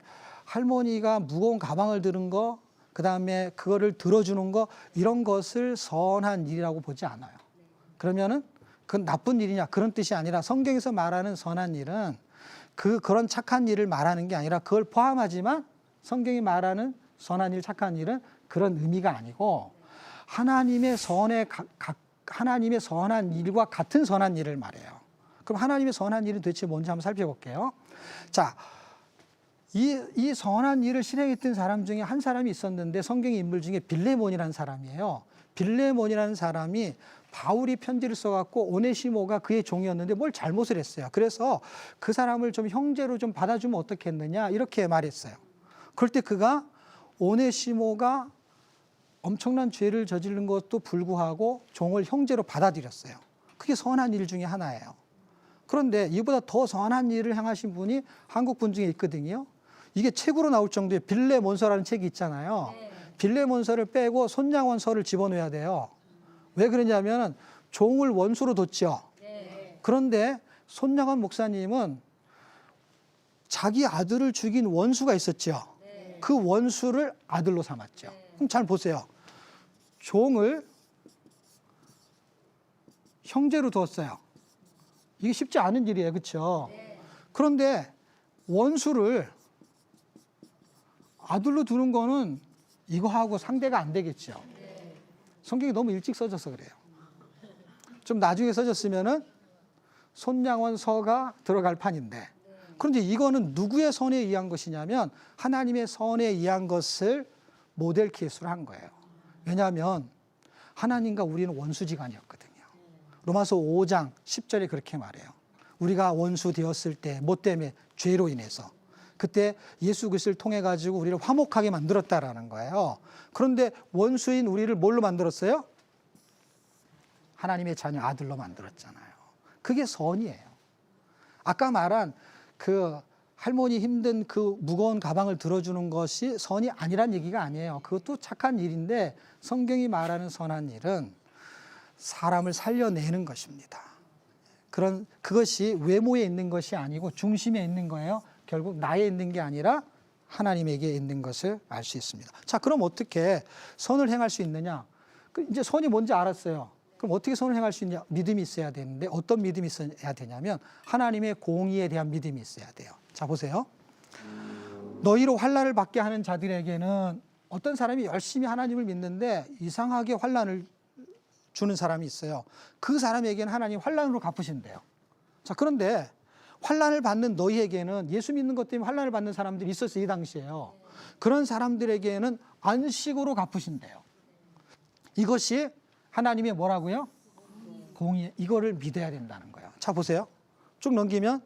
할머니가 무거운 가방을 들은 거, 그다음에 그거를 들어주는 거, 이런 것을 선한 일이라고 보지 않아요. 그러면은 그건 나쁜 일이냐, 그런 뜻이 아니라 성경에서 말하는 선한 일은 그런 착한 일을 말하는 게 아니라 그걸 포함하지만 성경이 말하는 선한 일, 착한 일은 그런 의미가 아니고 하나님의 하나님의 선한 일과 같은 선한 일을 말해요. 그럼 하나님의 선한 일은 도대체 뭔지 한번 살펴볼게요. 자, 이 선한 일을 실행했던 사람 중에 한 사람이 있었는데 성경의 인물 중에 빌레몬이라는 사람이에요. 빌레몬이라는 사람이 바울이 편지를 써갖고 오네시모가 그의 종이었는데 뭘 잘못을 했어요. 그래서 그 사람을 좀 형제로 좀 받아주면 어떻겠느냐 이렇게 말했어요. 그럴 때 그가 오네시모가 엄청난 죄를 저지른 것도 불구하고 종을 형제로 받아들였어요. 그게 선한 일 중에 하나예요. 그런데 이보다 더 선한 일을 행하신 분이 한국 분 중에 있거든요. 이게 책으로 나올 정도의 빌레몬서라는 책이 있잖아요. 빌레몬서를 빼고 손양원서를 집어넣어야 돼요. 왜 그러냐면 종을 원수로 뒀죠. 그런데 손양원 목사님은 자기 아들을 죽인 원수가 있었죠. 그 원수를 아들로 삼았죠. 그럼 잘 보세요. 종을 형제로 두었어요. 이게 쉽지 않은 일이에요. 그렇죠? 그런데 원수를 아들로 두는 거는 이거하고 상대가 안 되겠죠. 성경이 너무 일찍 써져서 그래요. 좀 나중에 써졌으면은 손양원서가 들어갈 판인데. 그런데 이거는 누구의 선에 의한 것이냐면 하나님의 선에 의한 것을 모델 케이스로 한 거예요. 왜냐하면 하나님과 우리는 원수지간이었거든요. 로마서 5장 10절에 그렇게 말해요. 우리가 원수 되었을 때 뭐 때문에? 죄로 인해서. 그때 예수 그리스도를 통해 가지고 우리를 화목하게 만들었다라는 거예요. 그런데 원수인 우리를 뭘로 만들었어요? 하나님의 자녀 아들로 만들었잖아요. 그게 선이에요. 아까 말한 그 할머니 힘든 그 무거운 가방을 들어주는 것이 선이 아니란 얘기가 아니에요. 그것도 착한 일인데 성경이 말하는 선한 일은 사람을 살려내는 것입니다. 그것이 외모에 있는 것이 아니고 중심에 있는 거예요. 결국 나에 있는 게 아니라 하나님에게 있는 것을 알 수 있습니다. 자, 그럼 어떻게 선을 행할 수 있느냐? 이제 선이 뭔지 알았어요. 그럼 어떻게 선을 행할 수 있냐? 믿음이 있어야 되는데 어떤 믿음이 있어야 되냐면 하나님의 공의에 대한 믿음이 있어야 돼요. 자, 보세요. 너희로 환난을 받게 하는 자들에게는 어떤 사람이 열심히 하나님을 믿는데 이상하게 환난을 주는 사람이 있어요. 그 사람에게는 하나님 환난으로 갚으신대요. 자, 그런데 환난을 받는 너희에게는 예수 믿는 것 때문에 환난을 받는 사람들이 있었어요. 이 당시에요. 그런 사람들에게는 안식으로 갚으신대요. 이것이 하나님의 뭐라고요? 공의. 이거를 믿어야 된다는 거예요. 자, 보세요. 쭉 넘기면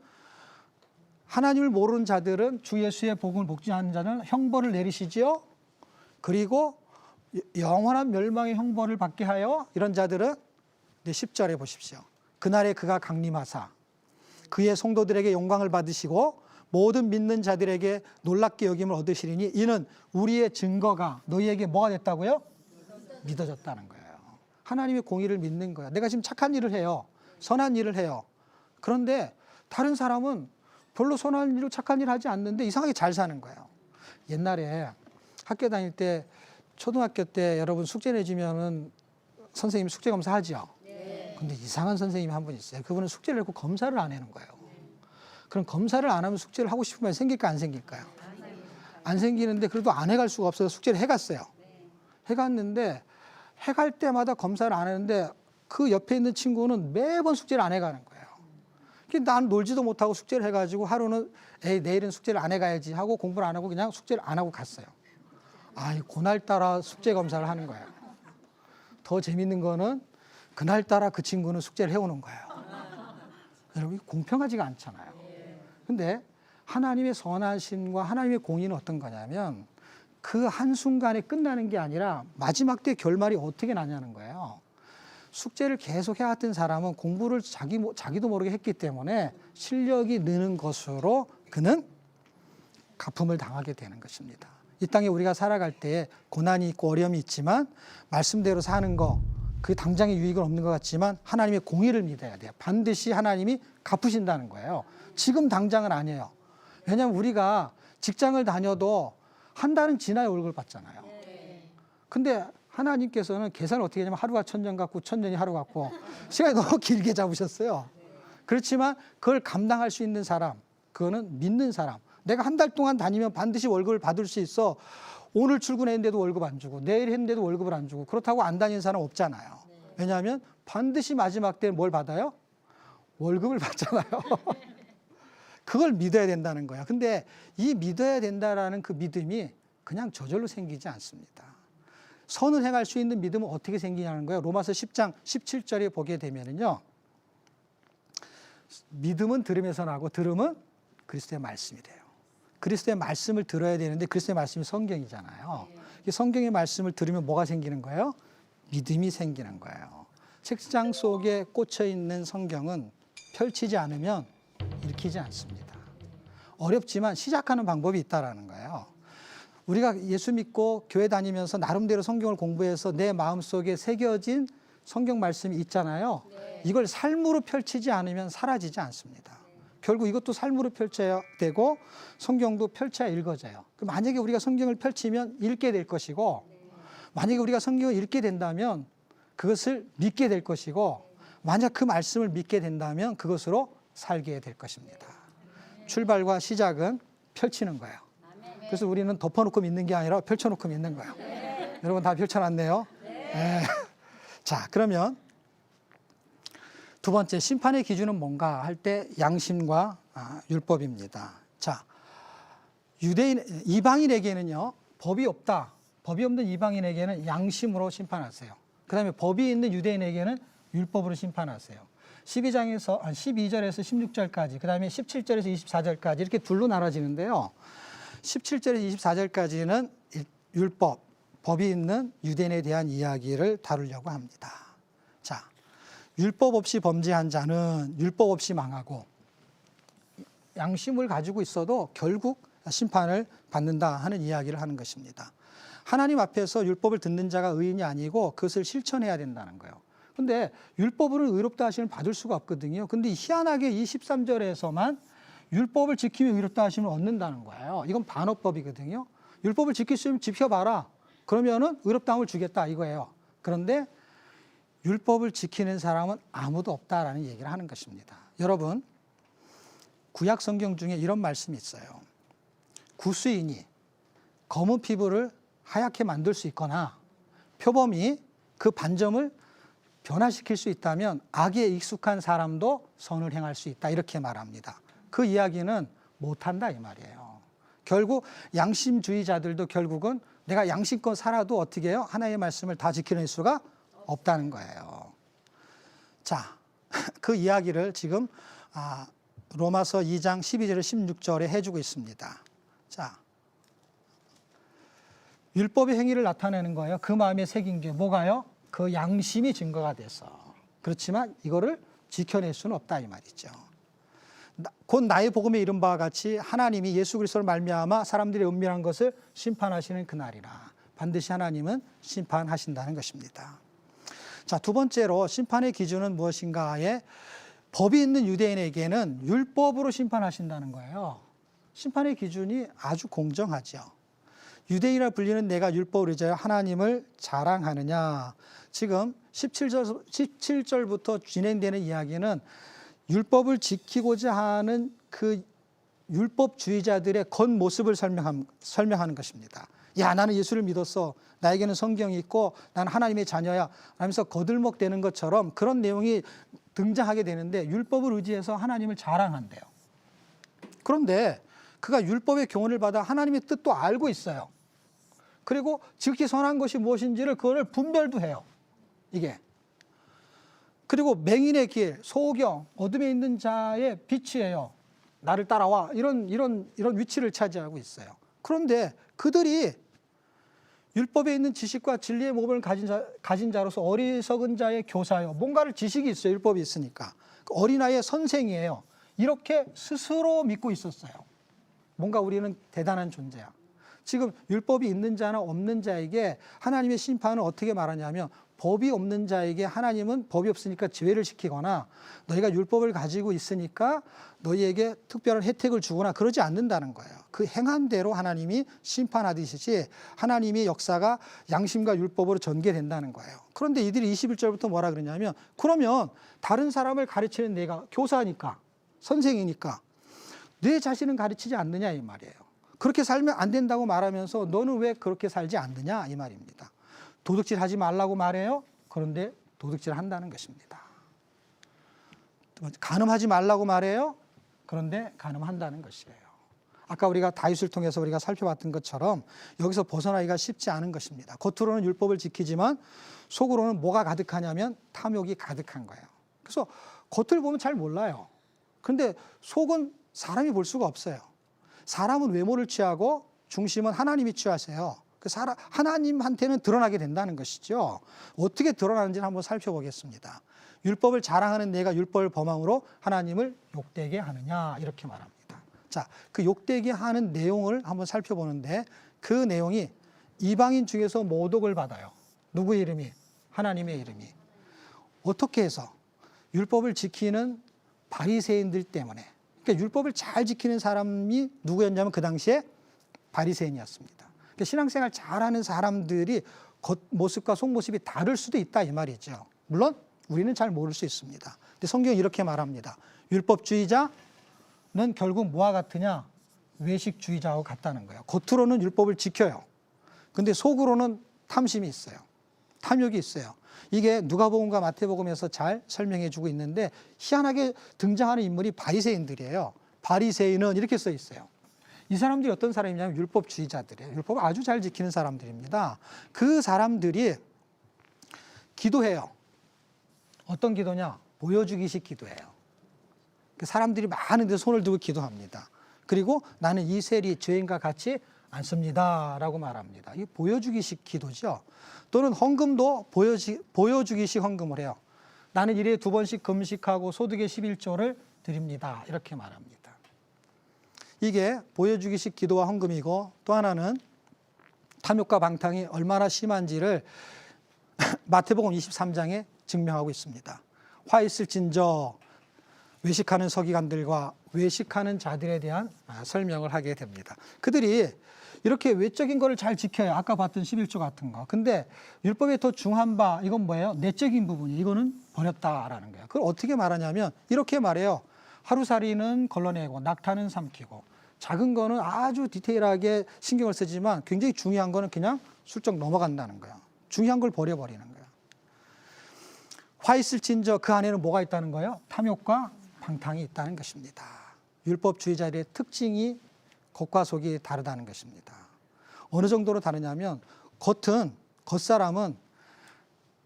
하나님을 모르는 자들은 주 예수의 복음을 복종하는 자는 형벌을 내리시지요. 그리고 영원한 멸망의 형벌을 받게 하여 이런 자들은 10절에 보십시오. 그날에 그가 강림하사 그의 성도들에게 영광을 받으시고 모든 믿는 자들에게 놀랍게 여김을 얻으시리니 이는 우리의 증거가 너희에게 뭐가 됐다고요? 믿어졌다는 거예요. 하나님의 공의를 믿는 거야. 내가 지금 착한 일을 해요. 선한 일을 해요. 그런데 다른 사람은 별로 선한 일을 착한 일을 하지 않는데 이상하게 잘 사는 거예요. 옛날에 학교 다닐 때 초등학교 때 여러분 숙제 내주면은 선생님 숙제 검사하죠. 근데 이상한 선생님이 한 분 있어요. 그분은 숙제를 내고 검사를 안 하는 거예요. 그럼 검사를 안 하면 숙제를 하고 싶으면 생길까 안 생길까요? 안 생기는데 그래도 안 해갈 수가 없어서 숙제를 해갔어요. 해갔는데 해갈 때마다 검사를 안 하는데 그 옆에 있는 친구는 매번 숙제를 안 해가는 거예요. 난 놀지도 못하고 숙제를 해가지고 하루는 에이 내일은 숙제를 안 해가야지 하고 공부를 안 하고 그냥 숙제를 안 하고 갔어요. 그날따라 숙제 검사를 하는 거예요. 더 재밌는 거는 그날따라 그 친구는 숙제를 해오는 거예요. 여러분 공평하지가 않잖아요. 근데 하나님의 선하심과 하나님의 공의는 어떤 거냐면 그 한순간에 끝나는 게 아니라 마지막 때 결말이 어떻게 나냐는 거예요. 숙제를 계속 해왔던 사람은 공부를 자기도 모르게 했기 때문에 실력이 느는 것으로 그는 갚음을 당하게 되는 것입니다. 이 땅에 우리가 살아갈 때 고난이 있고 어려움이 있지만 말씀대로 사는 거 그 당장의 유익은 없는 것 같지만 하나님의 공의를 믿어야 돼요. 반드시 하나님이 갚으신다는 거예요. 지금 당장은 아니에요. 왜냐하면 우리가 직장을 다녀도 한 달은 지나야 월급을 받잖아요. 근데 하나님께서는 계산을 어떻게 하냐면 하루가 천년 같고 천년이 하루 같고 시간이 너무 길게 잡으셨어요. 그렇지만 그걸 감당할 수 있는 사람, 그거는 믿는 사람. 내가 한 달 동안 다니면 반드시 월급을 받을 수 있어. 오늘 출근했는데도 월급 안 주고 내일 했는데도 월급을 안 주고 그렇다고 안 다니는 사람 없잖아요. 왜냐하면 반드시 마지막 때 뭘 받아요? 월급을 받잖아요. 그걸 믿어야 된다는 거야. 근데 이 믿어야 된다라는 그 믿음이 그냥 저절로 생기지 않습니다. 선을 행할 수 있는 믿음은 어떻게 생기냐는 거예요. 로마서 10장 17절에 보게 되면은요. 믿음은 들음에서 나고 들음은 그리스도의 말씀이래요. 그리스도의 말씀을 들어야 되는데 그리스도의 말씀이 성경이잖아요. 이 성경의 말씀을 들으면 뭐가 생기는 거예요? 믿음이 생기는 거예요. 책장 속에 꽂혀 있는 성경은 펼치지 않으면 읽히지 않습니다. 어렵지만 시작하는 방법이 있다라는 거예요. 우리가 예수 믿고 교회 다니면서 나름대로 성경을 공부해서 내 마음속에 새겨진 성경 말씀이 있잖아요. 이걸 삶으로 펼치지 않으면 사라지지 않습니다. 결국 이것도 삶으로 펼쳐야 되고 성경도 펼쳐야 읽어져요. 만약에 우리가 성경을 펼치면 읽게 될 것이고 만약에 우리가 성경을 읽게 된다면 그것을 믿게 될 것이고 만약 그 말씀을 믿게 된다면 그것으로 살게 될 것입니다. 출발과 시작은 펼치는 거예요. 그래서 우리는 덮어놓고 믿는 게 아니라 펼쳐놓고 믿는 거예요. 여러분 다 펼쳐놨네요. 네. 자, 그러면 두 번째 심판의 기준은 뭔가 할 때 양심과 율법입니다. 자, 이방인에게는요 법이 없다. 법이 없는 이방인에게는 양심으로 심판하세요. 그 다음에 법이 있는 유대인에게는 율법으로 심판하세요. 12절에서 16절까지, 그 다음에 17절에서 24절까지 이렇게 둘로 나눠지는데요. 17절에서 24절까지는 율법, 법이 있는 유대인에 대한 이야기를 다루려고 합니다. 자, 율법 없이 범죄한 자는 율법 없이 망하고 양심을 가지고 있어도 결국 심판을 받는다 하는 이야기를 하는 것입니다. 하나님 앞에서 율법을 듣는 자가 의인이 아니고 그것을 실천해야 된다는 거예요. 근데 율법으로 의롭다 하심을 받을 수가 없거든요. 근데 희한하게 이 13절에서만 율법을 지키면 의롭다 하심을 얻는다는 거예요. 이건 반어법이거든요. 율법을 지키시면 지켜봐라. 그러면은 의롭다함을 주겠다 이거예요. 그런데 율법을 지키는 사람은 아무도 없다라는 얘기를 하는 것입니다. 여러분, 구약 성경 중에 이런 말씀이 있어요. 구수인이 검은 피부를 하얗게 만들 수 있거나 표범이 그 반점을 변화시킬 수 있다면 악에 익숙한 사람도 선을 행할 수 있다 이렇게 말합니다. 그 이야기는 못한다 이 말이에요. 결국 양심주의자들도 결국은 내가 양심껏 살아도 어떻게 해요? 하나님의 말씀을 다 지켜낼 수가 없다는 거예요. 자, 그 이야기를 지금 로마서 2장 12절 16절에 해주고 있습니다. 자, 율법의 행위를 나타내는 거예요. 그 마음에 새긴 게 뭐가요? 그 양심이 증거가 돼서. 그렇지만 이거를 지켜낼 수는 없다 이 말이죠. 곧 나의 복음에 이른 바와 같이 하나님이 예수 그리스도를 말미암아 사람들의 은밀한 것을 심판하시는 그날이라. 반드시 하나님은 심판하신다는 것입니다. 자, 두 번째로 심판의 기준은 무엇인가에 법이 있는 유대인에게는 율법으로 심판하신다는 거예요. 심판의 기준이 아주 공정하죠. 유대인이라 불리는 내가 율법을 의지하여 하나님을 자랑하느냐. 지금 17절부터 진행되는 이야기는 율법을 지키고자 하는 그 율법주의자들의 겉모습을 설명하는 것입니다. 야, 나는 예수를 믿었어. 나에게는 성경이 있고 난 하나님의 자녀야. 라면서 거들먹대는 것처럼 그런 내용이 등장하게 되는데 율법을 의지해서 하나님을 자랑한대요. 그런데 그가 율법의 교훈을 받아 하나님의 뜻도 알고 있어요. 그리고 지극히 선한 것이 무엇인지를 그거를 분별도 해요. 이게. 그리고 맹인의 길, 소경, 어둠에 있는 자의 빛이에요. 나를 따라와. 이런 위치를 차지하고 있어요. 그런데 그들이 율법에 있는 지식과 진리의 모범을 가진 자로서 어리석은 자의 교사요. 뭔가를 지식이 있어요. 율법이 있으니까. 어린아이의 선생이에요. 이렇게 스스로 믿고 있었어요. 뭔가 우리는 대단한 존재야. 지금 율법이 있는 자나 없는 자에게 하나님의 심판은 어떻게 말하냐면 법이 없는 자에게 하나님은 법이 없으니까 제외를 시키거나 너희가 율법을 가지고 있으니까 너희에게 특별한 혜택을 주거나 그러지 않는다는 거예요. 그 행한 대로 하나님이 심판하듯이 하나님의 역사가 양심과 율법으로 전개된다는 거예요. 그런데 이들이 21절부터 뭐라 그러냐면 그러면 다른 사람을 가르치는 내가 교사니까 선생이니까 내 자신은 가르치지 않느냐 이 말이에요. 그렇게 살면 안 된다고 말하면서 너는 왜 그렇게 살지 않느냐 이 말입니다. 도둑질 하지 말라고 말해요. 그런데 도둑질 한다는 것입니다. 간음하지 말라고 말해요. 그런데 간음한다는 것이에요. 아까 우리가 다윗을 통해서 우리가 살펴봤던 것처럼 여기서 벗어나기가 쉽지 않은 것입니다. 겉으로는 율법을 지키지만 속으로는 뭐가 가득하냐면 탐욕이 가득한 거예요. 그래서 겉을 보면 잘 몰라요. 그런데 속은 사람이 볼 수가 없어요. 사람은 외모를 취하고 중심은 하나님이 취하세요. 하나님한테는 드러나게 된다는 것이죠. 어떻게 드러나는지를 한번 살펴보겠습니다. 율법을 자랑하는 내가 율법을 범함으로 하나님을 욕되게 하느냐 이렇게 말합니다. 자, 그 욕되게 하는 내용을 한번 살펴보는데 그 내용이 이방인 중에서 모독을 받아요. 누구의 이름이? 하나님의 이름이. 어떻게 해서? 율법을 지키는 바리새인들 때문에. 그러니까 율법을 잘 지키는 사람이 누구였냐면 그 당시에 바리새인이었습니다. 그러니까 신앙생활 잘하는 사람들이 겉모습과 속모습이 다를 수도 있다 이 말이죠. 물론 우리는 잘 모를 수 있습니다. 근데 성경이 이렇게 말합니다. 율법주의자는 결국 뭐와 같으냐? 외식주의자와 같다는 거예요. 겉으로는 율법을 지켜요. 근데 속으로는 탐심이 있어요. 탐욕이 있어요. 이게 누가복음과 마태복음에서 잘 설명해 주고 있는데 희한하게 등장하는 인물이 바리새인들이에요. 바리새인은 이렇게 써 있어요. 이 사람들이 어떤 사람이냐면 율법주의자들이에요. 율법을 아주 잘 지키는 사람들입니다. 그 사람들이 기도해요. 어떤 기도냐? 보여주기식 기도예요. 사람들이 많은데 손을 들고 기도합니다. 그리고 나는 이 세리 죄인과 같이 않습니다 라고 말합니다. 이 보여주기식 기도죠. 또는 헌금도 보여주기식 헌금을 해요. 나는 일에 2번씩 금식하고 소득의 11조를 드립니다. 이렇게 말합니다. 이게 보여주기식 기도와 헌금이고 또 하나는 탐욕과 방탕이 얼마나 심한지를 마태복음 23장에 증명하고 있습니다. 화 있을진저 외식하는 서기관들과 외식하는 자들에 대한 설명을 하게 됩니다. 그들이 이렇게 외적인 거를 잘 지켜요. 아까 봤던 11조 같은 거. 근데 율법에 더 중한 바 이건 뭐예요? 내적인 부분이 이거는 버렸다라는 거예요. 그걸 어떻게 말하냐면 이렇게 말해요. 하루살이는 걸러내고 낙타는 삼키고 작은 거는 아주 디테일하게 신경을 쓰지만 굉장히 중요한 거는 그냥 슬쩍 넘어간다는 거예요. 중요한 걸 버려버리는 거예요. 화 있을진저 그 안에는 뭐가 있다는 거예요? 탐욕과 방탕이 있다는 것입니다. 율법주의자들의 특징이 겉과 속이 다르다는 것입니다. 어느 정도로 다르냐면 겉사람은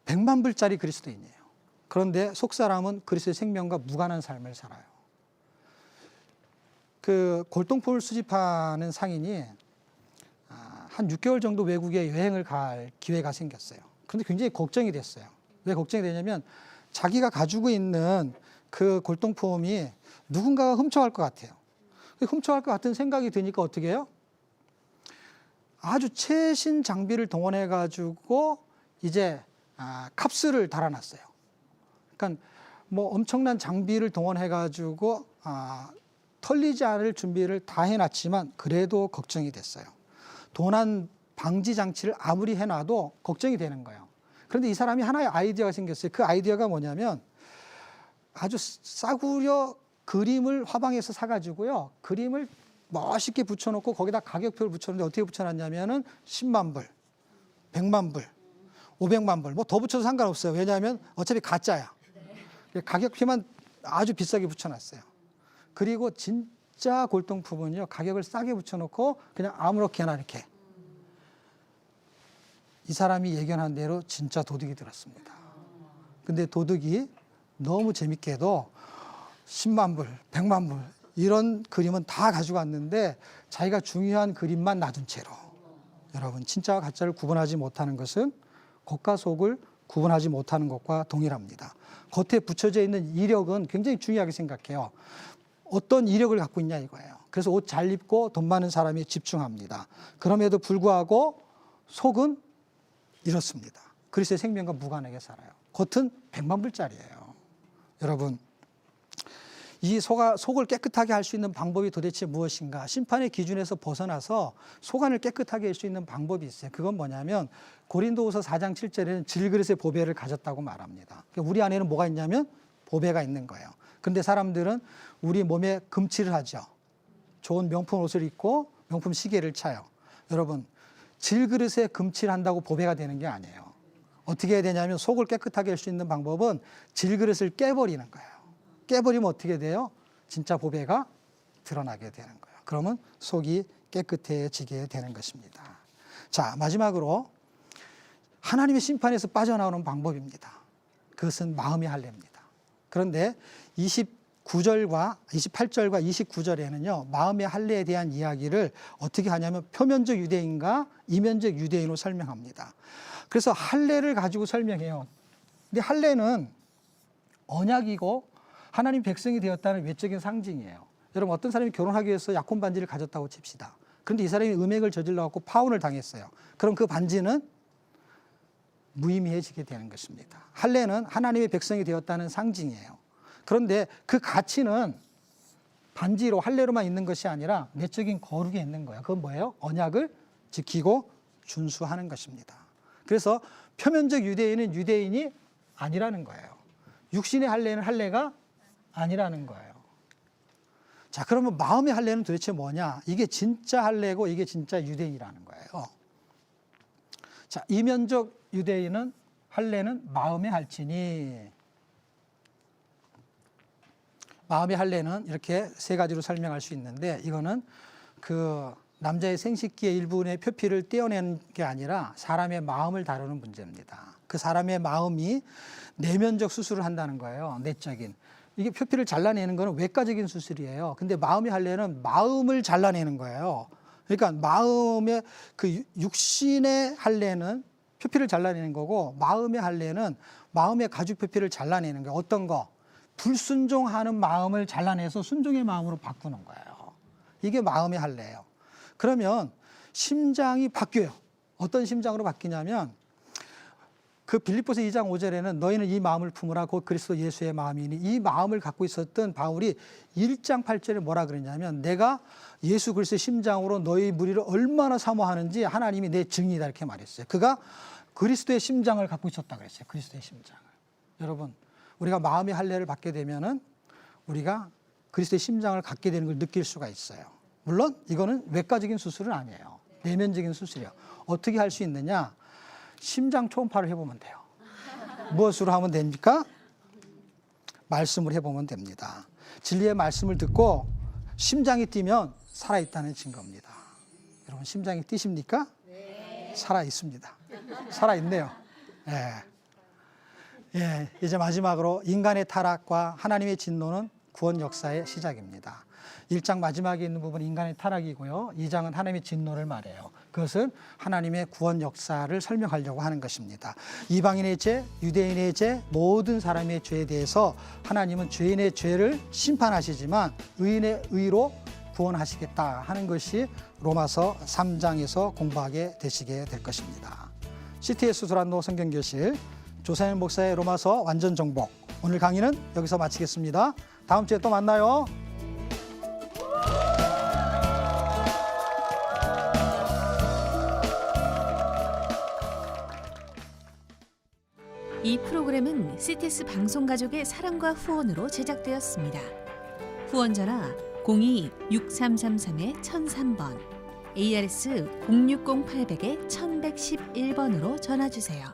100만 불짜리 그리스도인이에요. 그런데 속사람은 그리스도의 생명과 무관한 삶을 살아요. 그 골동품을 수집하는 상인이 한 6개월 정도 외국에 여행을 갈 기회가 생겼어요. 그런데 굉장히 걱정이 됐어요. 왜 걱정이 되냐면 자기가 가지고 있는 그 골동품이 누군가가 훔쳐갈 것 같아요. 훔쳐갈 것 같은 생각이 드니까 어떻게 해요? 아주 최신 장비를 동원해 가지고 이제 캅스를 달아놨어요. 그러니까 뭐 엄청난 장비를 동원해 가지고 털리지 않을 준비를 다 해놨지만 그래도 걱정이 됐어요. 도난 방지 장치를 아무리 해놔도 걱정이 되는 거예요. 그런데 이 사람이 하나의 아이디어가 생겼어요. 그 아이디어가 뭐냐면 아주 싸구려 그림을 화방에서 사가지고요. 그림을 멋있게 붙여놓고 거기다 가격표를 붙여놓는데 어떻게 붙여놨냐면은 10만 불, 100만 불, 500만 불, 뭐 더 붙여도 상관없어요. 왜냐하면 어차피 가짜야. 가격표만 아주 비싸게 붙여놨어요. 그리고 진짜 골동품은요, 가격을 싸게 붙여놓고 그냥 아무렇게나 이렇게. 이 사람이 예견한 대로 진짜 도둑이 들었습니다. 근데 도둑이 너무 재밌게도 10만 불, 100만 불 이런 그림은 다 가지고 왔는데 자기가 중요한 그림만 놔둔 채로. 여러분, 진짜와 가짜를 구분하지 못하는 것은 겉과 속을 구분하지 못하는 것과 동일합니다. 겉에 붙여져 있는 이력은 굉장히 중요하게 생각해요. 어떤 이력을 갖고 있냐 이거예요. 그래서 옷 잘 입고 돈 많은 사람이 집중합니다. 그럼에도 불구하고 속은 이렇습니다. 그리스도의 생명과 무관하게 살아요. 겉은 100만 불짜리예요. 여러분, 이 속을 깨끗하게 할 수 있는 방법이 도대체 무엇인가? 심판의 기준에서 벗어나서 속 안을 깨끗하게 할 수 있는 방법이 있어요. 그건 뭐냐면 고린도후서 4장 7절에는 질그릇의 보배를 가졌다고 말합니다. 그러니까 우리 안에는 뭐가 있냐면 보배가 있는 거예요. 그런데 사람들은 우리 몸에 금칠을 하죠. 좋은 명품 옷을 입고 명품 시계를 차요. 여러분, 질그릇에 금칠한다고 보배가 되는 게 아니에요. 어떻게 해야 되냐면 속을 깨끗하게 할 수 있는 방법은 질그릇을 깨버리는 거예요. 깨버리면 어떻게 돼요? 진짜 보배가 드러나게 되는 거예요. 그러면 속이 깨끗해지게 되는 것입니다. 자, 마지막으로 하나님의 심판에서 빠져나오는 방법입니다. 그것은 마음의 할례입니다. 그런데 28절과 29절에는요, 마음의 할례에 대한 이야기를 어떻게 하냐면 표면적 유대인과 이면적 유대인으로 설명합니다. 그래서 할례를 가지고 설명해요. 근데 할례는 언약이고 하나님 백성이 되었다는 외적인 상징이에요. 여러분, 어떤 사람이 결혼하기 위해서 약혼 반지를 가졌다고 칩시다. 그런데 이 사람이 음행을 저질러갖고 파혼을 당했어요. 그럼 그 반지는 무의미해지게 되는 것입니다. 할례는 하나님의 백성이 되었다는 상징이에요. 그런데 그 가치는 반지로 할례로만 있는 것이 아니라 내적인 거룩에 있는 거예요. 그건 뭐예요? 언약을 지키고 준수하는 것입니다. 그래서 표면적 유대인은 유대인이 아니라는 거예요. 육신의 할례는 할례가 아니라는 거예요. 자, 그러면 마음의 할례는 도대체 뭐냐? 이게 진짜 할례고 이게 진짜 유대인이라는 거예요. 자, 이면적 유대인은 할례는 마음의 할지니, 마음의 할례는 이렇게 세 가지로 설명할 수 있는데, 이거는 그 남자의 생식기의 일부분의 표피를 떼어내는 게 아니라 사람의 마음을 다루는 문제입니다. 그 사람의 마음이 내면적 수술을 한다는 거예요. 내적인. 이게 표피를 잘라내는 거는 외과적인 수술이에요. 근데 마음의 할례는 마음을 잘라내는 거예요. 그러니까 마음의 그 육신의 할례는 표피를 잘라내는 거고, 마음의 할례는 마음의 가죽 표피를 잘라내는 거예요. 어떤 거? 불순종하는 마음을 잘라내서 순종의 마음으로 바꾸는 거예요. 이게 마음의 할례예요. 그러면 심장이 바뀌어요. 어떤 심장으로 바뀌냐면 그 빌립보서 2장 5절에는 너희는 이 마음을 품으라 곧 그리스도 예수의 마음이니, 이 마음을 갖고 있었던 바울이 1장 8절에 뭐라 그러냐면 내가 예수 그리스도의 심장으로 너희 무리를 얼마나 사모하는지 하나님이 내 증인이다 이렇게 말했어요. 그가 그리스도의 심장을 갖고 있었다 그랬어요. 그리스도의 심장을. 여러분, 우리가 마음의 할례를 받게 되면은 우리가 그리스도의 심장을 갖게 되는 걸 느낄 수가 있어요. 물론 이거는 외과적인 수술은 아니에요. 내면적인 수술이에요. 어떻게 할 수 있느냐? 심장 초음파를 해보면 돼요. 무엇으로 하면 됩니까? 말씀을 해보면 됩니다. 진리의 말씀을 듣고 심장이 뛰면 살아있다는 증거입니다. 여러분, 심장이 뛰십니까? 네. 살아있습니다. 살아있네요. 예. 예, 이제 마지막으로 인간의 타락과 하나님의 진노는 구원 역사의 시작입니다. 1장 마지막에 있는 부분은 인간의 타락이고요. 2장은 하나님의 진노를 말해요. 그것은 하나님의 구원 역사를 설명하려고 하는 것입니다. 이방인의 죄, 유대인의 죄, 모든 사람의 죄에 대해서 하나님은 죄인의 죄를 심판하시지만 의인의 의로 구원하시겠다 하는 것이 로마서 3장에서 공부하게 되시게 될 것입니다. CTS 두란노 성경교실 조상일 목사의 로마서 완전 정복, 오늘 강의는 여기서 마치겠습니다. 다음 주에 또 만나요. 이 프로그램은 CTS 방송가족의 사랑과 후원으로 제작되었습니다. 후원 전화 02-6333-1003번, ARS 060-800-1111번으로 전화 주세요.